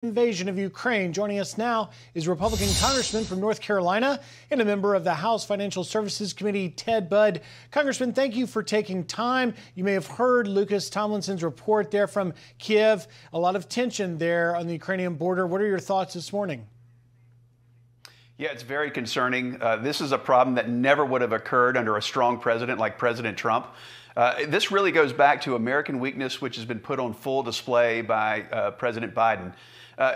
Invasion of Ukraine. Joining us now is Republican Congressman from North Carolina and a member of the House Financial Services Committee, Ted Budd. Congressman, thank you for taking time. You may have heard Lucas Tomlinson's report there from Kiev. A lot of tension there on the Ukrainian border. What are your thoughts this morning? Yeah, it's very concerning. This is a problem that never would have occurred under a strong president like President Trump. This really goes back to American weakness, which has been put on full display by President Biden.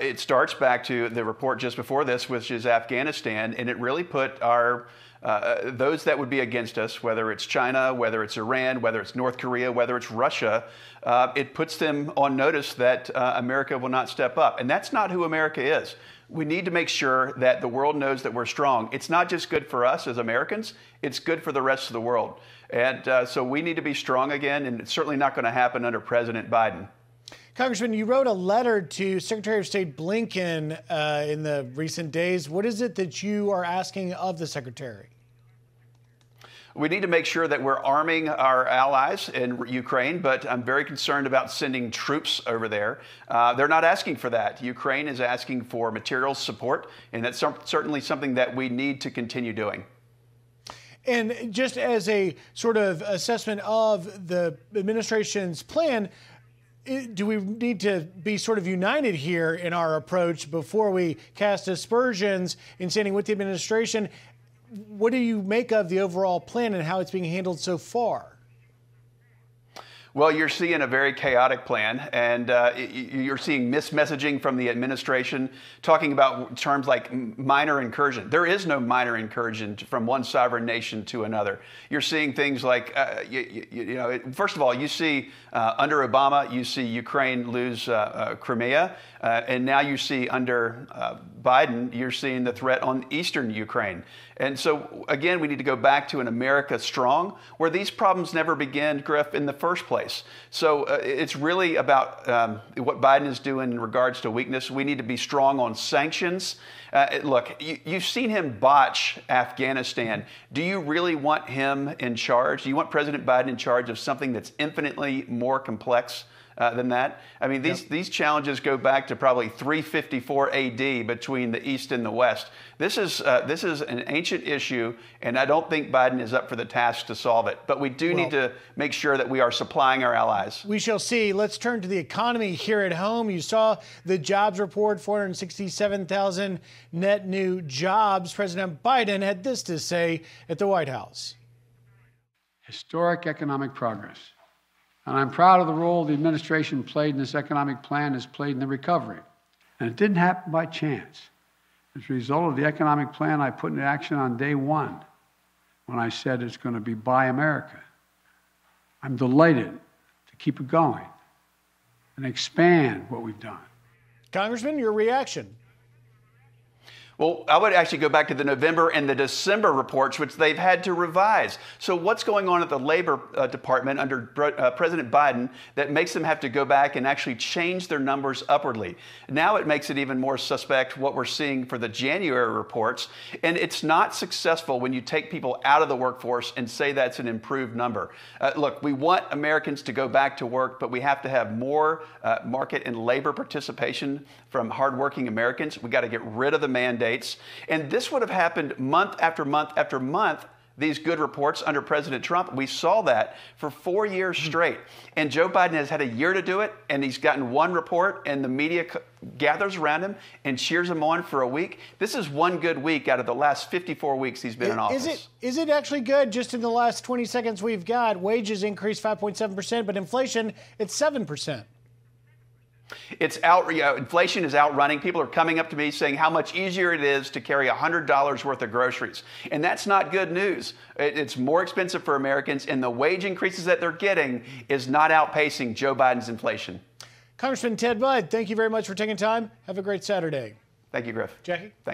It starts back to the report just before this, which is Afghanistan, and it really put those that would be against us, whether it's China, whether it's Iran, whether it's North Korea, whether it's Russia, it puts them on notice that America will not step up. And that's not who America is. We need to make sure that the world knows that we're strong. It's not just good for us as Americans, it's good for the rest of the world. And so we need to be strong again, and it's certainly not going to happen under President Biden. Congressman, you wrote a letter to Secretary of State Blinken in the recent days. What is it that you are asking of the Secretary? We need to make sure that we're arming our allies in Ukraine, but I'm very concerned about sending troops over there. They're not asking for that. Ukraine is asking for material support, and that's certainly something that we need to continue doing. And just as a sort of assessment of the administration's plan, do we need to be sort of united here in our approach before we cast aspersions in standing with the administration? What do you make of the overall plan and how it's being handled so far? Well, you're seeing a very chaotic plan, and you're seeing mismessaging from the administration, talking about terms like minor incursion. There is no minor incursion from one sovereign nation to another. You're seeing things like, first of all, you see under Obama, you see Ukraine lose Crimea, and now you see under Biden, you're seeing the threat on eastern Ukraine. And so, again, we need to go back to an America strong, where these problems never began, Griff, in the first place. So it's really about what Biden is doing in regards to weakness. We need to be strong on sanctions. Look, you've seen him botch Afghanistan. Do you really want him in charge? Do you want President Biden in charge of something that's infinitely more complex than that? I mean, these challenges go back to probably 354 AD between the East and the West. This is an ancient issue, and I don't think Biden is up for the task to solve it. But we do need to make sure that we are supplying our allies. We shall see. Let's turn to the economy here at home. You saw the jobs report, 467,000 net new jobs. President Biden had this to say at the White House. Historic economic progress. And I'm proud of the role the administration played in this economic plan has played in the recovery. And it didn't happen by chance. As a result of the economic plan I put into action on day one, when I said it's going to be Buy America. I'm delighted to keep it going and expand what we've done. Congressman, your reaction? Well, I would actually go back to the November and the December reports, which they've had to revise. So what's going on at the Labor Department under President Biden that makes them have to go back and actually change their numbers upwardly? Now it makes it even more suspect what we're seeing for the January reports. And it's not successful when you take people out of the workforce and say that's an improved number. Look, we want Americans to go back to work, but we have to have more market and labor participation from hardworking Americans. We got to get rid of the mandate. And this would have happened month after month after month, these good reports under President Trump. We saw that for 4 years straight. And Joe Biden has had a year to do it, and he's gotten one report, and the media gathers around him and cheers him on for a week. This is one good week out of the last 54 weeks he's been in office. Is it actually good? Just in the last 20 seconds we've got, wages increased 5.7%, but inflation, it's 7%. It's inflation is outrunning. People are coming up to me saying how much easier it is to carry $100 worth of groceries. And that's not good news. It's more expensive for Americans, and the wage increases that they're getting is not outpacing Joe Biden's inflation. Congressman Ted Budd, thank you very much for taking time. Have a great Saturday. Thank you, Griff. Jackie? Thank you.